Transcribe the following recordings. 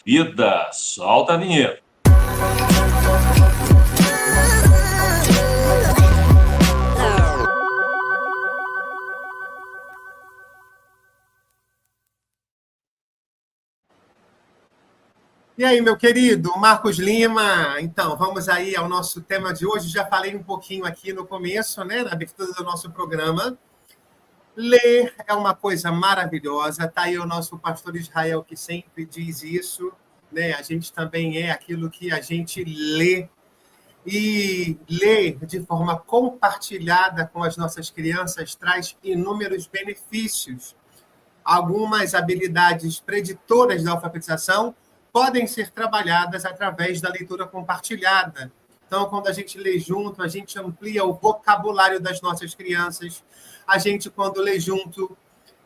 vida. Solta a vinheta. E aí, meu querido Marcos Lima? Então, vamos aí ao nosso tema de hoje. Já falei um pouquinho aqui no começo, né, na abertura do nosso programa. Ler é uma coisa maravilhosa. Está aí o nosso pastor Israel, que sempre diz isso, né? A gente também é aquilo que a gente lê. E ler de forma compartilhada com as nossas crianças traz inúmeros benefícios. Algumas habilidades preditoras da alfabetização podem ser trabalhadas através da leitura compartilhada. Então, quando a gente lê junto, a gente amplia o vocabulário das nossas crianças. A gente, quando lê junto,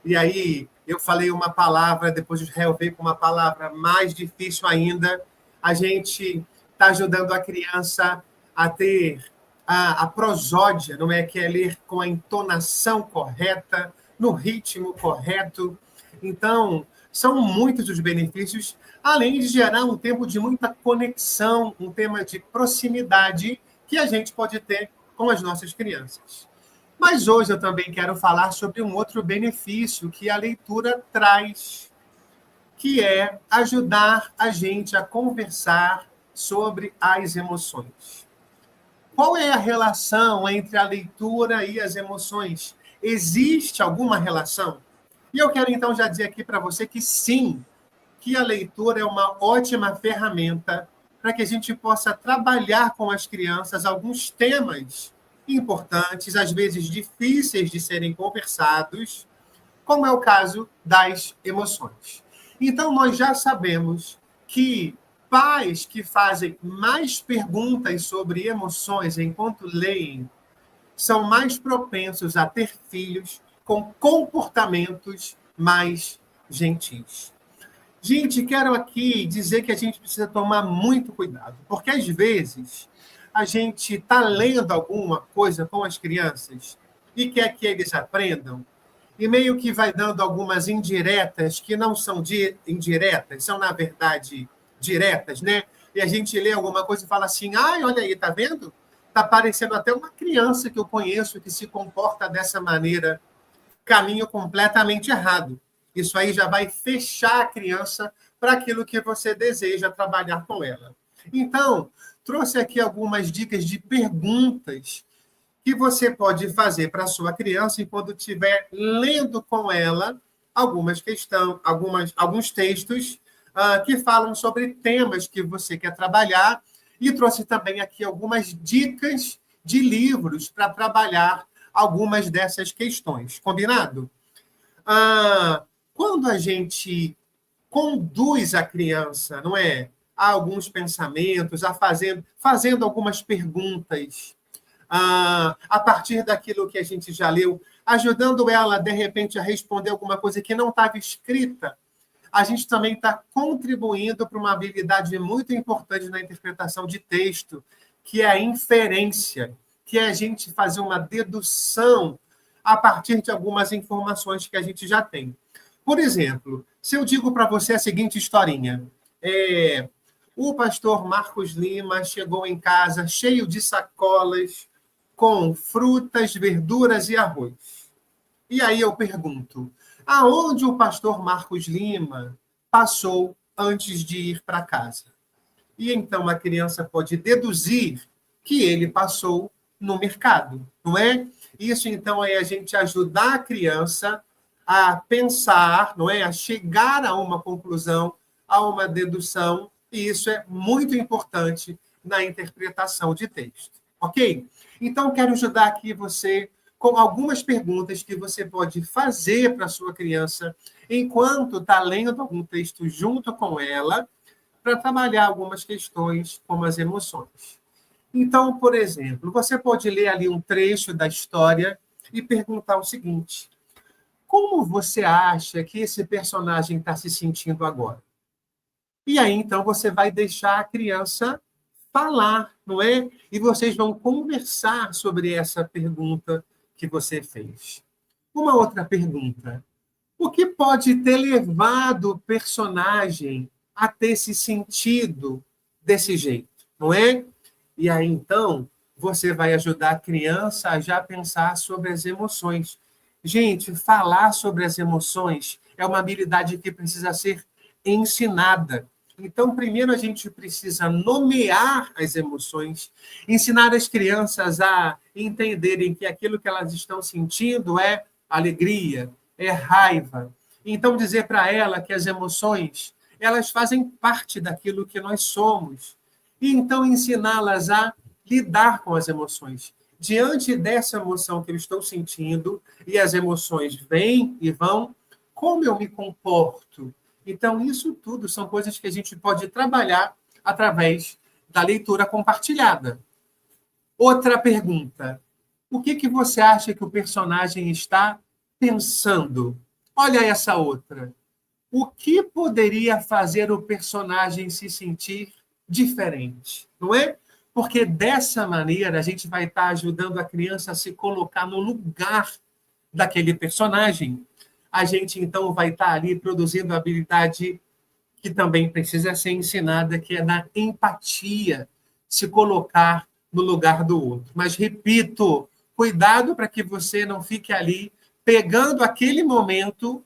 e aí eu falei uma palavra, depois o Israel veio com uma palavra mais difícil ainda, a gente está ajudando a criança a ter a prosódia, não é? Que é ler com a entonação correta, no ritmo correto. Então, são muitos os benefícios, além de gerar um tempo de muita conexão, um tema de proximidade que a gente pode ter com as nossas crianças. Mas hoje eu também quero falar sobre um outro benefício que a leitura traz, que é ajudar a gente a conversar sobre as emoções. Qual é a relação entre a leitura e as emoções? Existe alguma relação? E eu quero então já dizer aqui para você que sim, que a leitura é uma ótima ferramenta para que a gente possa trabalhar com as crianças alguns temas importantes, às vezes difíceis de serem conversados, como é o caso das emoções. Então, nós já sabemos que pais que fazem mais perguntas sobre emoções enquanto leem são mais propensos a ter filhos com comportamentos mais gentis. Gente, quero aqui dizer que a gente precisa tomar muito cuidado, porque às vezes a gente está lendo alguma coisa com as crianças e quer que eles aprendam, e meio que vai dando algumas indiretas que não são indiretas, são, na verdade, diretas, né? E a gente lê alguma coisa e fala assim, ai, olha aí, tá vendo? Está parecendo até uma criança que eu conheço que se comporta dessa maneira, caminho completamente errado. Isso aí já vai fechar a criança para aquilo que você deseja trabalhar com ela. Então, trouxe aqui algumas dicas de perguntas que você pode fazer para a sua criança enquanto estiver lendo com ela alguns textos que falam sobre temas que você quer trabalhar, e trouxe também aqui algumas dicas de livros para trabalhar algumas dessas questões. Combinado? Quando a gente conduz a criança, não é, a alguns pensamentos, fazendo algumas perguntas, a partir daquilo que a gente já leu, ajudando ela, de repente, a responder alguma coisa que não estava escrita, a gente também está contribuindo para uma habilidade muito importante na interpretação de texto, que é a inferência, que é a gente fazer uma dedução a partir de algumas informações que a gente já tem. Por exemplo, se eu digo para você a seguinte historinha, o pastor Marcos Lima chegou em casa cheio de sacolas com frutas, verduras e arroz. E aí eu pergunto, aonde o pastor Marcos Lima passou antes de ir para casa? E então a criança pode deduzir que ele passou no mercado, não é? Isso, então, é a gente ajudar a criança a pensar, não é? A chegar a uma conclusão, a uma dedução, e isso é muito importante na interpretação de texto, ok? Então, quero ajudar aqui você com algumas perguntas que você pode fazer para a sua criança enquanto está lendo algum texto junto com ela, para trabalhar algumas questões como as emoções. Então, por exemplo, você pode ler ali um trecho da história e perguntar o seguinte, como você acha que esse personagem está se sentindo agora? E aí, então, você vai deixar a criança falar, não é? E vocês vão conversar sobre essa pergunta que você fez. Uma outra pergunta. O que pode ter levado o personagem a ter esse sentido desse jeito, não é? E aí, então, você vai ajudar a criança a já pensar sobre as emoções. Gente, falar sobre as emoções é uma habilidade que precisa ser ensinada. Então, primeiro a gente precisa nomear as emoções, ensinar as crianças a entenderem que aquilo que elas estão sentindo é alegria, é raiva. Então, dizer para ela que as emoções, elas fazem parte daquilo que nós somos. E então ensiná-las a lidar com as emoções. Diante dessa emoção que eu estou sentindo, e as emoções vêm e vão, como eu me comporto? Então, isso tudo são coisas que a gente pode trabalhar através da leitura compartilhada. Outra pergunta. O que você acha que o personagem está pensando? Olha essa outra. O que poderia fazer o personagem se sentir diferente? Não é? Porque dessa maneira a gente vai estar ajudando a criança a se colocar no lugar daquele personagem. A gente, então, vai estar ali produzindo a habilidade que também precisa ser ensinada, que é da empatia, se colocar no lugar do outro. Mas, repito, cuidado para que você não fique ali pegando aquele momento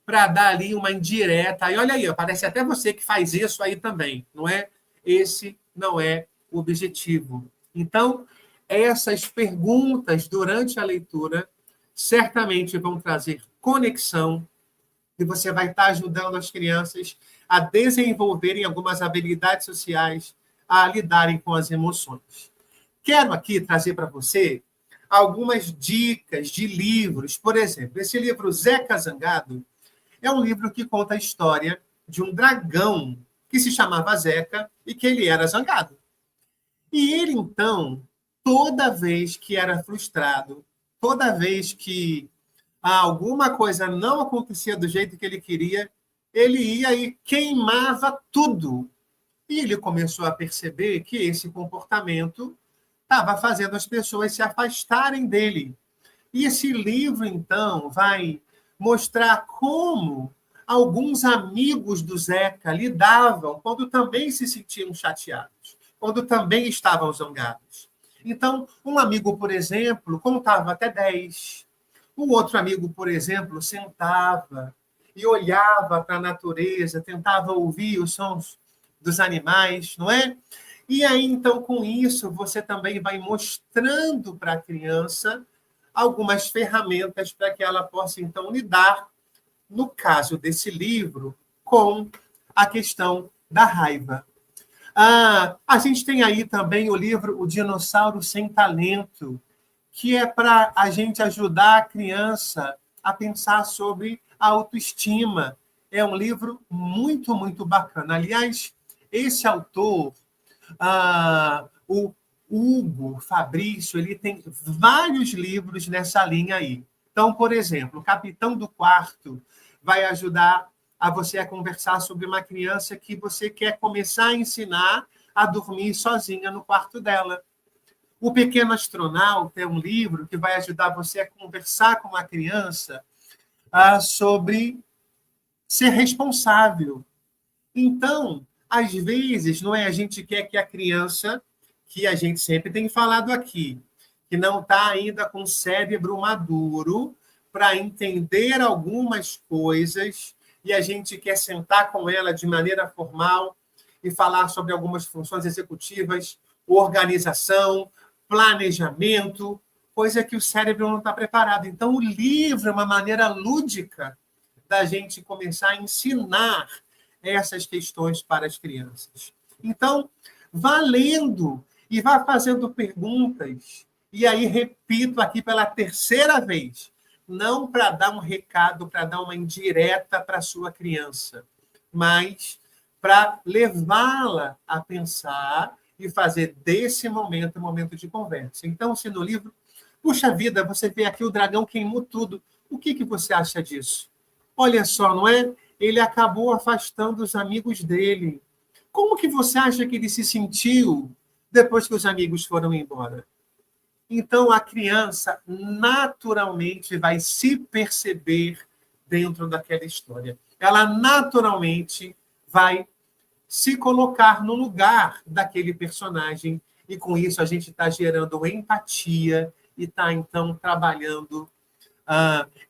para dar ali uma indireta. E olha aí, parece até você que faz isso aí também, não é? Esse não é o objetivo. Então, essas perguntas durante a leitura certamente vão trazer conexão e você vai estar ajudando as crianças a desenvolverem algumas habilidades sociais, a lidarem com as emoções. Quero aqui trazer para você algumas dicas de livros. Por exemplo, esse livro Zeca Zangado é um livro que conta a história de um dragão que se chamava Zeca e que ele era zangado. E ele, então, toda vez que era frustrado, toda vez que alguma coisa não acontecia do jeito que ele queria, ele ia e queimava tudo. E ele começou a perceber que esse comportamento estava fazendo as pessoas se afastarem dele. E esse livro, então, vai mostrar como alguns amigos do Zeca lidavam quando também se sentiam chateados, quando também estavam zangados. Então, um amigo, por exemplo, contava até 10. Um outro amigo, por exemplo, sentava e olhava para a natureza, tentava ouvir os sons dos animais, não é? E aí, então, com isso, você também vai mostrando para a criança algumas ferramentas para que ela possa, então, lidar, no caso desse livro, com a questão da raiva. A gente tem aí também o livro O Dinossauro Sem Talento, que é para a gente ajudar a criança a pensar sobre a autoestima. É um livro muito, muito bacana. Aliás, esse autor, o Hugo Fabrício, ele tem vários livros nessa linha aí. Então, por exemplo, o Capitão do Quarto vai ajudar a você a conversar sobre uma criança que você quer começar a ensinar a dormir sozinha no quarto dela. O Pequeno Astronauta é um livro que vai ajudar você a conversar com a criança sobre ser responsável. Então, às vezes, não é, a gente quer que a criança, que a gente sempre tem falado aqui, que não está ainda com o cérebro maduro para entender algumas coisas, e a gente quer sentar com ela de maneira formal e falar sobre algumas funções executivas, organização, planejamento, coisa que o cérebro não está preparado. Então, o livro é uma maneira lúdica da gente começar a ensinar essas questões para as crianças. Então, vá lendo e vá fazendo perguntas. E aí, repito aqui pela terceira vez, não para dar um recado, para dar uma indireta para a sua criança, mas para levá-la a pensar e fazer desse momento um momento de conversa. Então, se no livro, puxa vida, você vê aqui o dragão queimou tudo, o que você acha disso? Olha só, não é? Ele acabou afastando os amigos dele. Como que você acha que ele se sentiu depois que os amigos foram embora? Então, a criança naturalmente vai se perceber dentro daquela história. Ela naturalmente vai se colocar no lugar daquele personagem, e com isso a gente está gerando empatia e está, então, trabalhando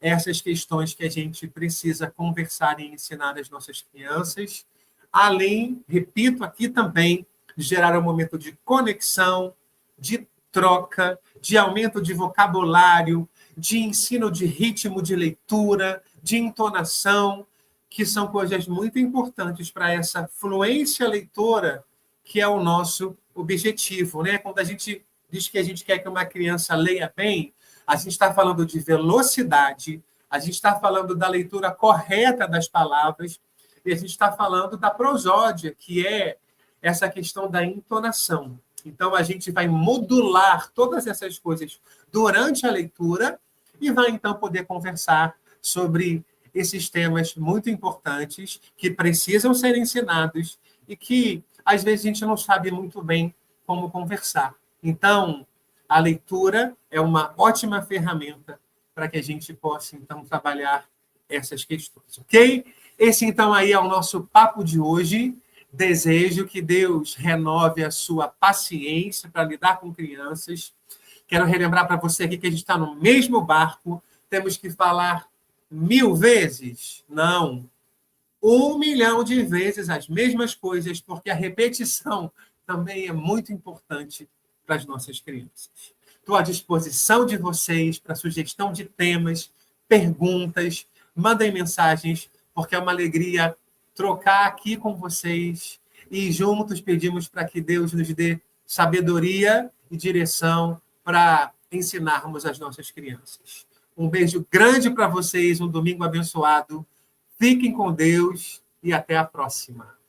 essas questões que a gente precisa conversar e ensinar às nossas crianças, além, repito aqui também, de gerar um momento de conexão, de troca, de aumento de vocabulário, de ensino de ritmo de leitura, de entonação, que são coisas muito importantes para essa fluência leitora, que é o nosso objetivo, né? Quando a gente diz que a gente quer que uma criança leia bem, a gente está falando de velocidade, a gente está falando da leitura correta das palavras, e a gente está falando da prosódia, que é essa questão da entonação. Então, a gente vai modular todas essas coisas durante a leitura e vai, então, poder conversar sobre esses temas muito importantes que precisam ser ensinados e que, às vezes, a gente não sabe muito bem como conversar. Então, a leitura é uma ótima ferramenta para que a gente possa, então, trabalhar essas questões, ok? Esse, então, aí é o nosso papo de hoje. Desejo que Deus renove a sua paciência para lidar com crianças. Quero relembrar para você aqui que a gente está no mesmo barco. Temos que falar 1000 vezes? Não. 1 milhão de vezes as mesmas coisas, porque a repetição também é muito importante para as nossas crianças. Estou à disposição de vocês para sugestão de temas, perguntas, mandem mensagens, porque é uma alegria trocar aqui com vocês e juntos pedimos para que Deus nos dê sabedoria e direção para ensinarmos as nossas crianças. Um beijo grande para vocês, um domingo abençoado. Fiquem com Deus e até a próxima.